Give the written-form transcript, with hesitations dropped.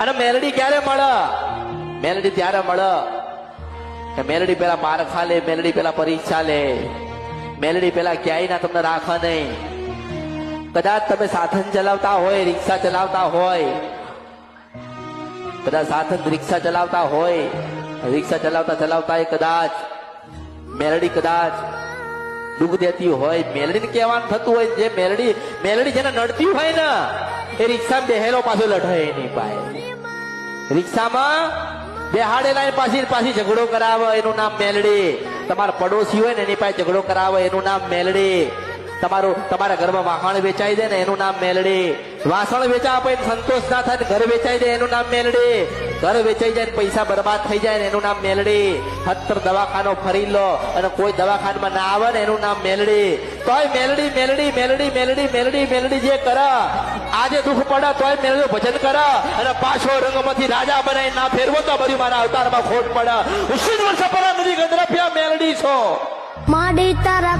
અને મેલડી ક્યારે મળે? મેલડી ત્યારે મળે કે મેલડી પેલા માર ખા લે, મેલડી પેલા પરીક્ષા લે, મેલડી પેલા ક્યાંય ના તમને રાખે નહીં. કદાચ તમે સાધન ચલાવતા હોય, રિક્ષા ચલાવતા હોય, કદાચ સાધન રિક્ષા ચલાવતા હોય, રિક્ષા ચલાવતા ચલાવતા કદાચ મેલડી કદાચ દુઃખ દેતી હોય, મેલડીને કહેવાનું થતું હોય, જે મેલડી જેને નડતી હોય ને એ રિક્ષામાં બેહેલો પાછો લઢાય એની પાસે. રિક્ષામાં બેહાડેલા પાછી ઝઘડો કરાવે એનું નામ મેલડી. તમારા પડોશી હોય ને એની પાસે ઝઘડો કરાવે એનું નામ મેલડી. તમારા ઘરમાં વાહણ વેચાઈ દે ને એનું નામ મેલડી. વાસણ વેચા આપે સંતોષ ના થાય ઘર વેચાઈ દે એનું નામ મેલડી. ઘર વેચાઈ જાય પૈસા બરબાદ થઈ જાય ને એનું નામ મેલડી. 17 દવાખાનો ફરી લો અને કોઈ દવાખાનામાં ના આવે ને એનું નામ મેલડી. તોય મેલડી મેલડી મેલડી મેલડી મેલડી મેલડી જે કરે, આજે દુઃખ પડે તોય મેલડી ભજન કરે અને પાછો રંગમાંથી રાજા બનાવી ના ફેરવો તો બધું મારા અવતારમાં ખોટ પડે. 20 વર્ષ પહેલા નદી ગંધરાફિયા મેલડી છો. માડી તારા